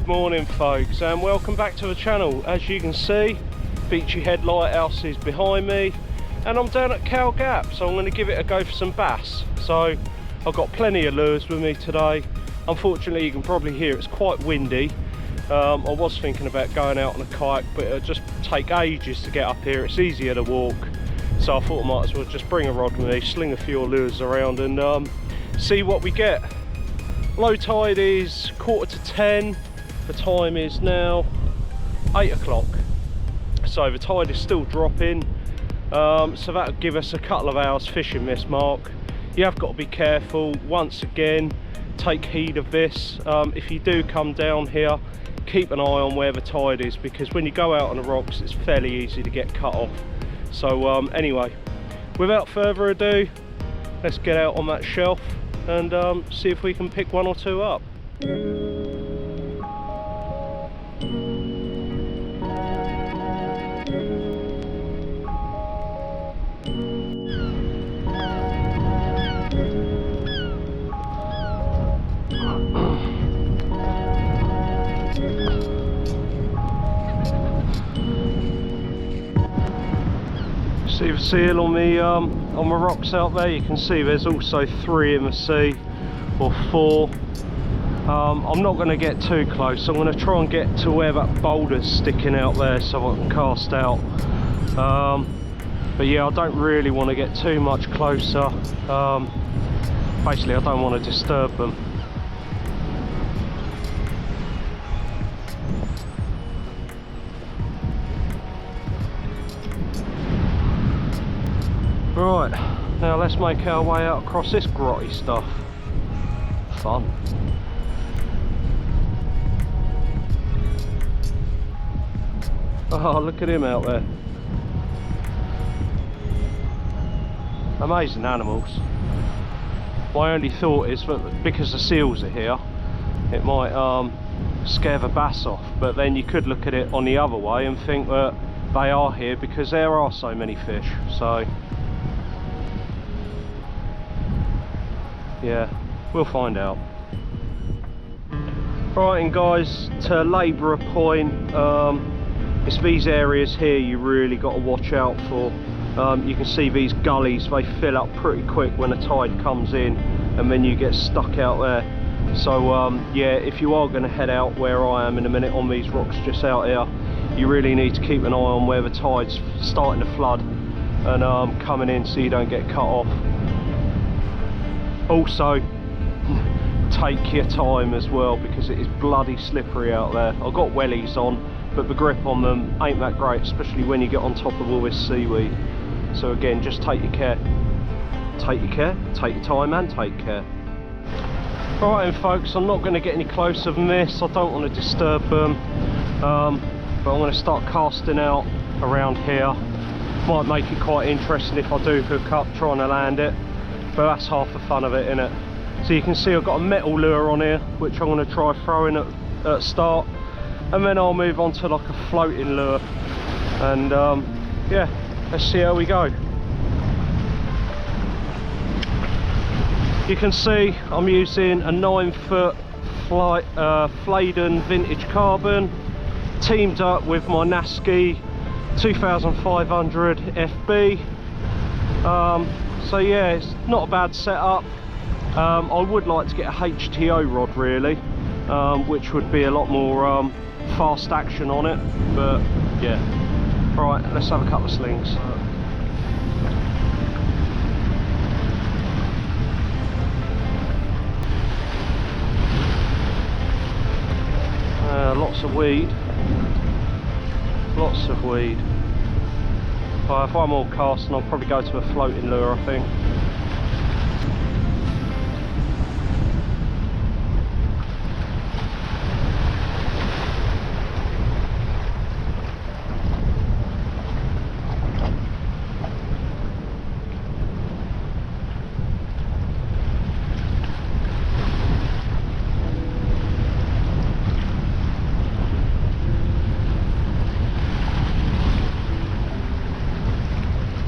Good morning folks, and welcome back to the channel. As you can see, Beachy Head Lighthouse is behind me and I'm down at Cow Gap, so I'm going to give it a go for some bass. So I've got plenty of lures with me today. Unfortunately you can probably hear it's quite windy. I was thinking about going out on a kayak, but it'll just take ages to get up here. It's easier to walk, so I thought I might as well just bring a rod with me, sling a few lures around and see what we get. Low tide is 9:45. The time is now 8 o'clock, so the tide is still dropping, so that'll give us a couple of hours fishing this mark. You have got to be careful. Once again, take heed of this. If you do come down here, keep an eye on where the tide is, because when you go out on the rocks it's fairly easy to get cut off. So anyway, without further ado, let's get out on that shelf and see if we can pick one or two up. See the seal on the rocks out there? You can see there's also 3 in the sea, or 4. I'm not going to get too close. I'm going to try and get to where that boulder's sticking out there so I can cast out. But yeah, I don't really want to get too much closer. Basically I don't want to disturb them. Right, now let's make our way out across this grotty stuff. Fun. Oh, look at him out there. Amazing animals. My only thought is that because the seals are here, it might scare the bass off, but then you could look at it on the other way and think that they are here because there are so many fish. So yeah, we'll find out. Right, and guys, to labour a point, it's these areas here you really got to watch out for. You can see these gullies, they fill up pretty quick when the tide comes in, and then you get stuck out there. So yeah, if you are going to head out where I am in a minute on these rocks just out here, you really need to keep an eye on where the tide's starting to flood and coming in, so you don't get cut off. Also, take your time as well, because it is bloody slippery out there. I've got wellies on, but the grip on them ain't that great, especially when you get on top of all this seaweed. So again, just take your care. Take your care, take your time and take care. Right then folks, I'm not going to get any closer than this. I don't want to disturb them, but I'm going to start casting out around here. Might make it quite interesting if I do hook up trying to land it, but that's half the fun of it, innit? So you can see I've got a metal lure on here, which I'm going to try throwing at start, and then I'll move on to like a floating lure, and yeah, let's see how we go. You can see I'm using a 9-foot Fladen vintage carbon, teamed up with my Nasky 2500 FB. So yeah, it's not a bad setup. I would like to get a HTO rod really, which would be a lot more fast action on it, but yeah. Right, let's have a couple of slings. Lots of weed. Lots of weed. Well, if I'm all casting, I'll probably go to a floating lure, I think.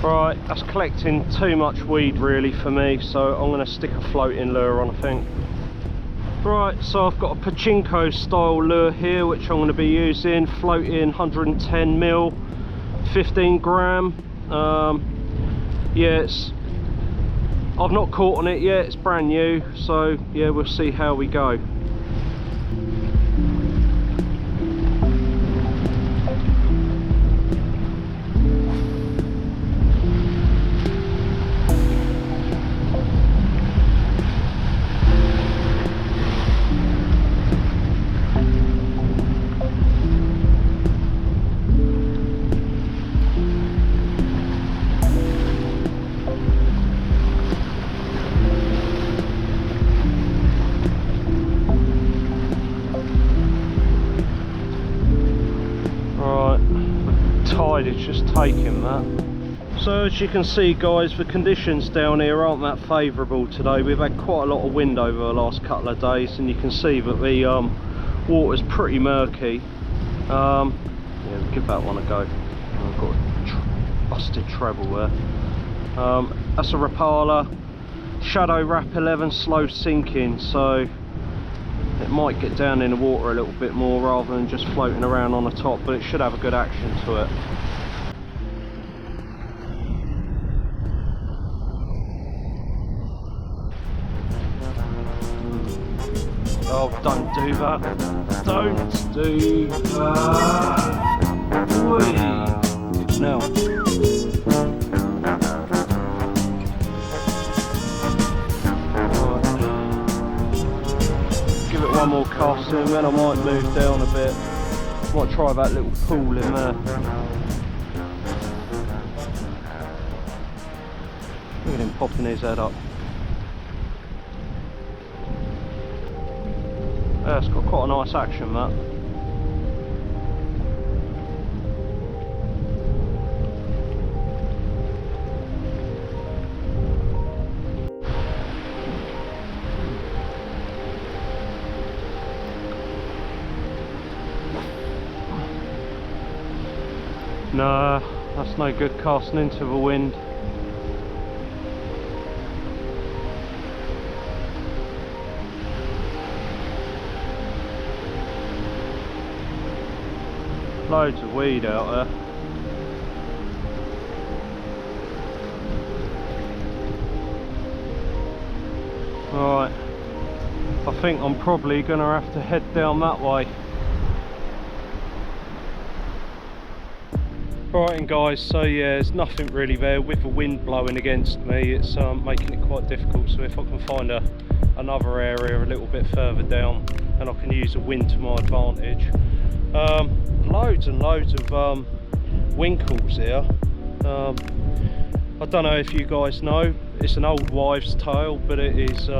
Right, that's collecting too much weed really for me, so I'm going to stick a floating lure on, I think. Right, so I've got a pachinko style lure here which I'm going to be using, floating 110mm, 15 gram. Yeah, I've not caught on it yet, it's brand new, so yeah, we'll see how we go. It's just taking that. So as you can see guys, the conditions down here aren't that favourable today. We've had quite a lot of wind over the last couple of days, and you can see that the water's pretty murky. Yeah, we'll give that one a go. I've got a busted treble there. That's a Rapala Shadow Rap 11 slow sinking, so it might get down in the water a little bit more rather than just floating around on the top, but it should have a good action to it. Oh, don't do that. Don't do that. Whee. No. Right. Give it one more cast in, then I might move down a bit. Might try that little pool in there. Look at him popping his head up. Yeah, it's got quite a nice action, that. Nah, that's no good casting into the wind. Loads of weed out there. Right, I think I'm probably going to have to head down that way. Right, and guys, so yeah, there's nothing really there. With the wind blowing against me, it's making it quite difficult. So if I can find another area a little bit further down and I can use the wind to my advantage. Loads and loads of winkles here. I don't know if you guys know, it's an old wives' tale, but it is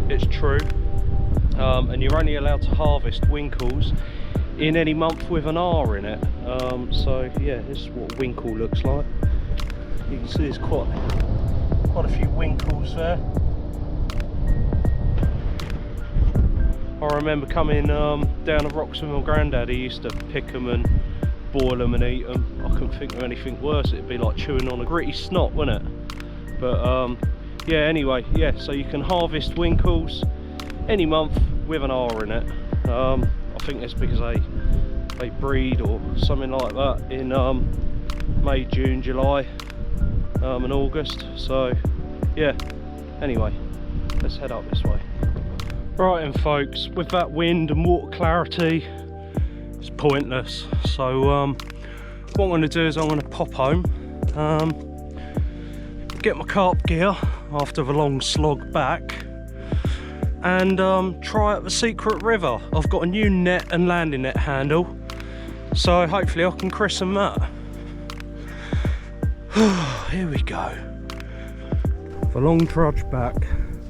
it's true. And you're only allowed to harvest winkles in any month with an R in it. So yeah, this is what a winkle looks like. You can see there's quite a few winkles there. I remember coming down the rocks with my granddad. He used to pick them and boil them and eat them. I couldn't think of anything worse. It'd be like chewing on a gritty snot, wouldn't it? But yeah, anyway, yeah, so you can harvest winkles any month with an R in it. I think it's because they breed or something like that in May, June, July and August. So yeah, anyway, let's head up this way. Right, and folks, with that wind and water clarity, it's pointless. So what I'm going to do is I'm going to pop home, get my carp gear after the long slog back, and try out the secret river. I've got a new net and landing net handle, so hopefully I can christen that. Here we go. The long trudge back,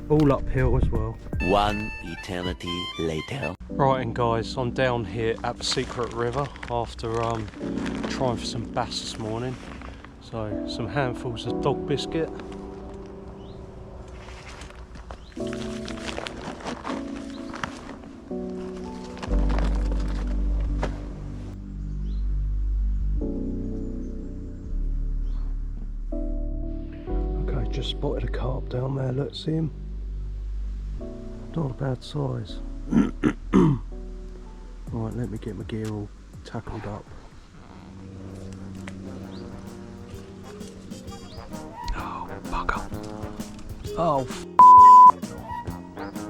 all uphill as well. One eternity later. Right, and guys, I'm down here at the secret river after trying for some bass this morning. So some handfuls of dog biscuit. Okay, just spotted a carp down there. Let's see him. Not a bad size. Right, let me get my gear all tackled up. Oh, bugger. Oh,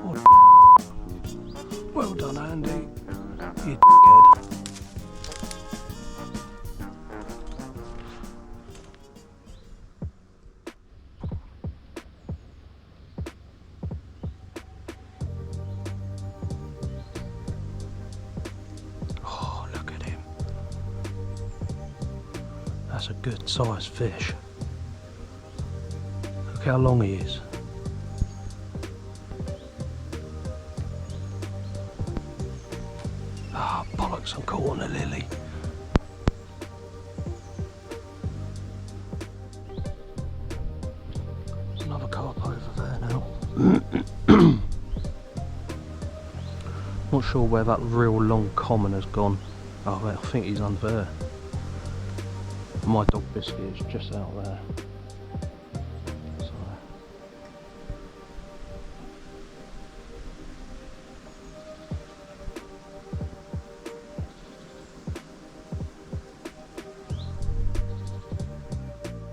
what well done, Andy. You dickhead. Oh, look at him. That's a good sized fish. Look how long he is. Ah, bollocks, I'm caught on a lily. Another carp over there now. Not sure where that real long common has gone. Oh, I think he's under there. My dog biscuit is just out there. So.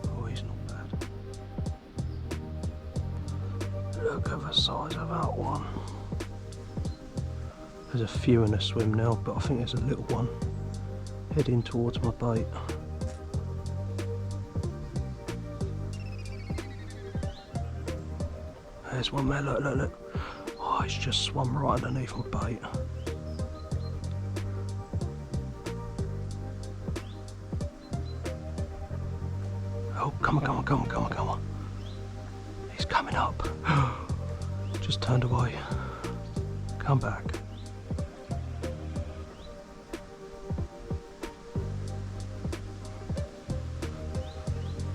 Oh, he's not bad. Look at the size of that one. There's a few in the swim now, but I think there's a little one heading towards my bait. There's one there, look, look, look. Oh, it's just swum right underneath my bait. Oh, come on, come on, come on, come on, come on. He's coming up. Just turned away. Come back.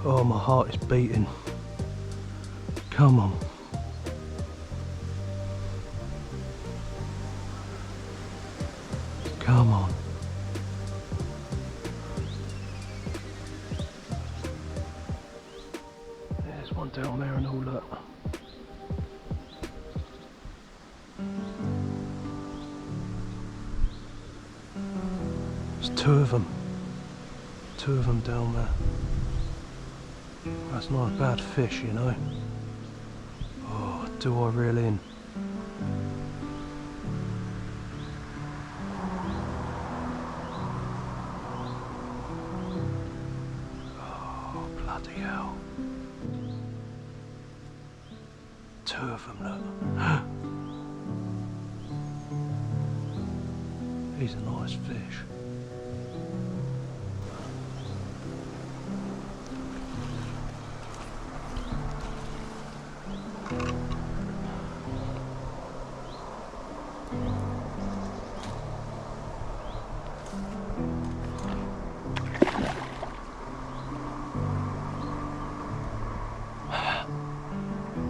Oh, my heart is beating. Come on. Come on. There's one down there and all that. There's two of them. Two of them down there. That's not a bad fish, you know. Oh, do I reel in? Oh, bloody hell. Two of them, look. He's a nice fish.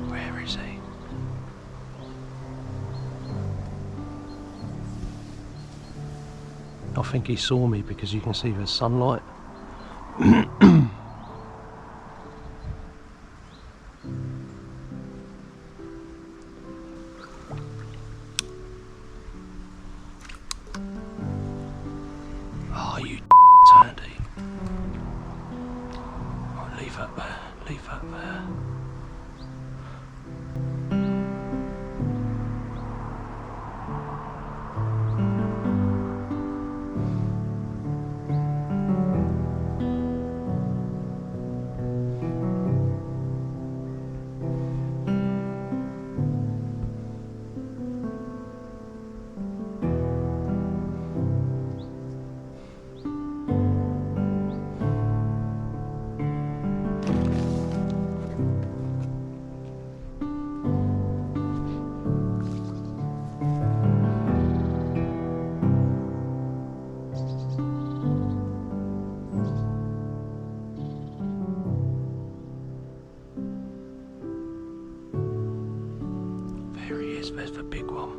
Where is he? I think he saw me because you can see the sunlight. Oh, you Andy. Oh, leave that there. Leave that there. There he is, there's the big one.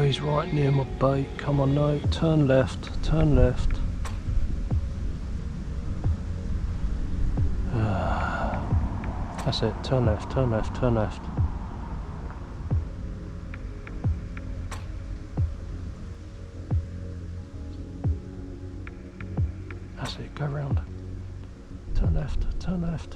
he's right near my bait. Come on, no, turn left, turn left. That's it, turn left, turn left, turn left. That's it, go round. Turn left, turn left.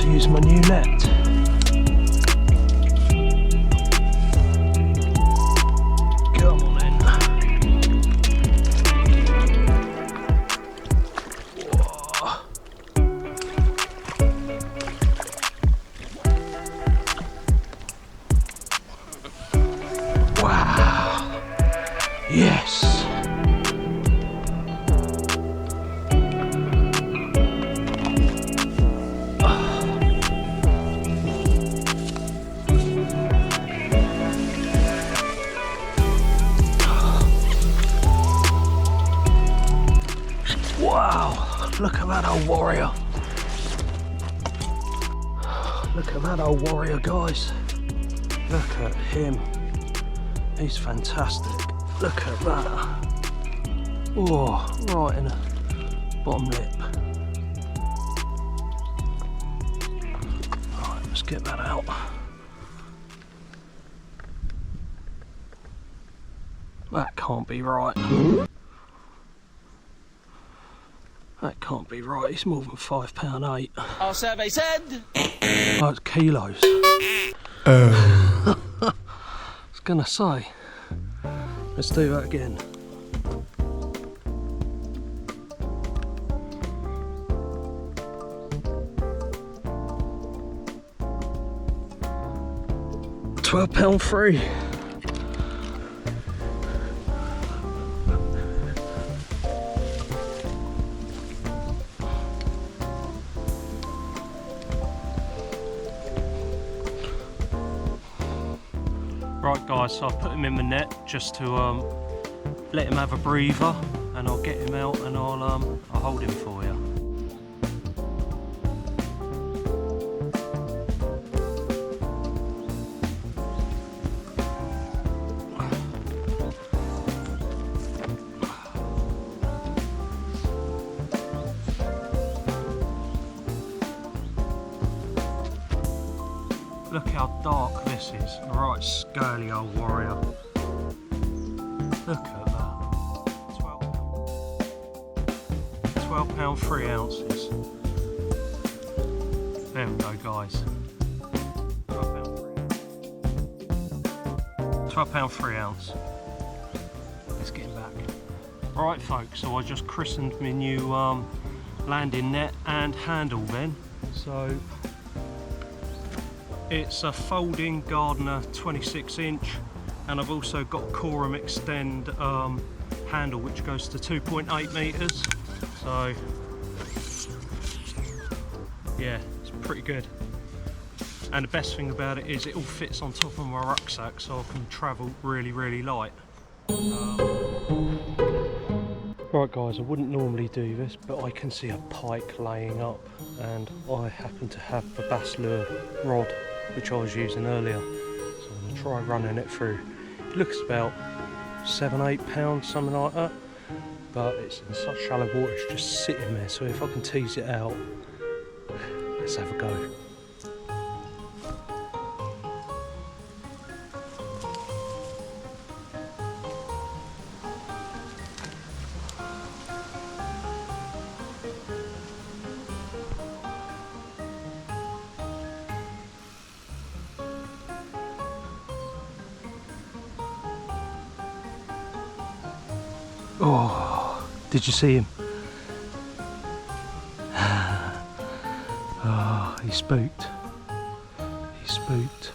Use my new net. Come on in. Whoa. Wow. Yes. Wow, look at that old warrior. Look at that old warrior, guys. Look at him. He's fantastic. Look at that. Oh, right in the bottom lip. Right, let's get that out. That can't be right. That can't be right, it's more than £5.8. Our survey said... Oh, it's kilos. I was gonna say. Let's do that again. £12 free. Right guys, so I've put him in the net just to let him have a breather, and I'll get him out and I'll hold him for you. Look how dark this is. Right, scaly old warrior. Look at that. £12 3 ounces. There we go, guys. £12 3 ounce. Let's get him back. Alright folks, so I just christened my new landing net and handle then. So it's a folding Gardner 26-inch, and I've also got a Corum Extend handle which goes to 2.8 metres. So yeah, it's pretty good. And the best thing about it is it all fits on top of my rucksack, so I can travel really light. Right guys, I wouldn't normally do this, but I can see a pike laying up, and I happen to have the bass lure rod which I was using earlier, so I'm going to try running it through. It looks about £7-8, something like that, but it's in such shallow water, it's just sitting there, so if I can tease it out, let's have a go. Oh, did you see him? Oh, he spooked. He spooked.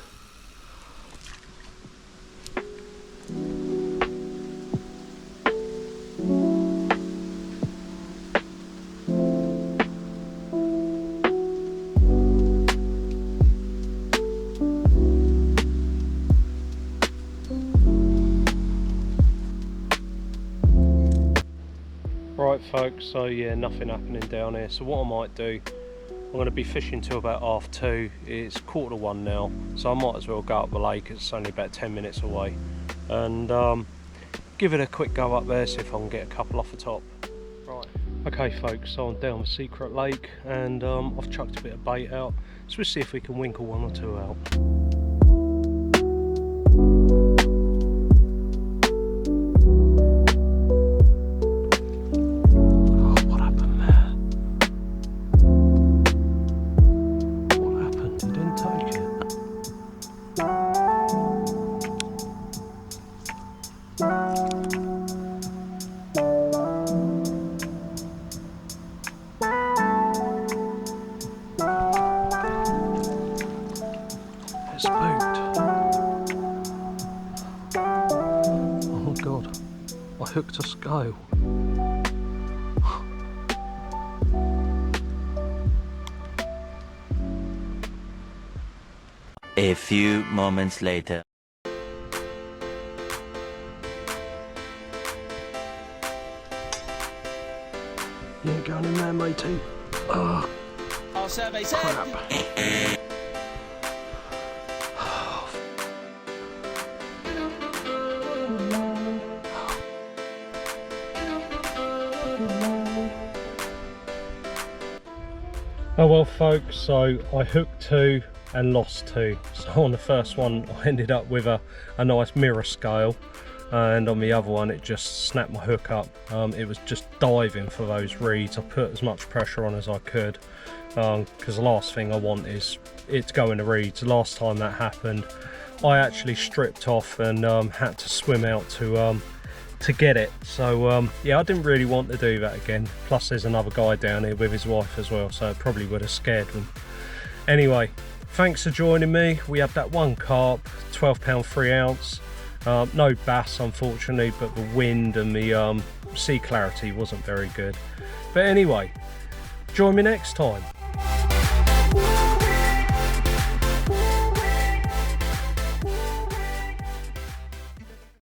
Right folks, so yeah, nothing happening down here. So what I might do, I'm going to be fishing till about 2:30. It's 1:45 now, so I might as well go up the lake. It's only about 10 minutes away, and give it a quick go up there, see if I can get a couple off the top. Right. Okay folks, so I'm down the secret lake, and I've chucked a bit of bait out, so we'll see if we can winkle 1 or 2 out. Oh my god, I hooked a scale. A few moments later. You ain't going in there, matey. Oh, Our survey said. crap. Oh well folks, so I hooked 2 and lost 2. So on the first one I ended up with a nice mirror scale, and on the other one it just snapped my hook up. It was just diving for those reeds. I put as much pressure on as I could, because the last thing I want is it to go in the reeds. The last time that happened I actually stripped off and had to swim out to get it. So yeah, I didn't really want to do that again. Plus there's another guy down here with his wife as well, so it probably would have scared them. Anyway, thanks for joining me. We had that 1 carp, 12 pound 3 ounce. No bass unfortunately, but the wind and the sea clarity wasn't very good. But anyway, join me next time.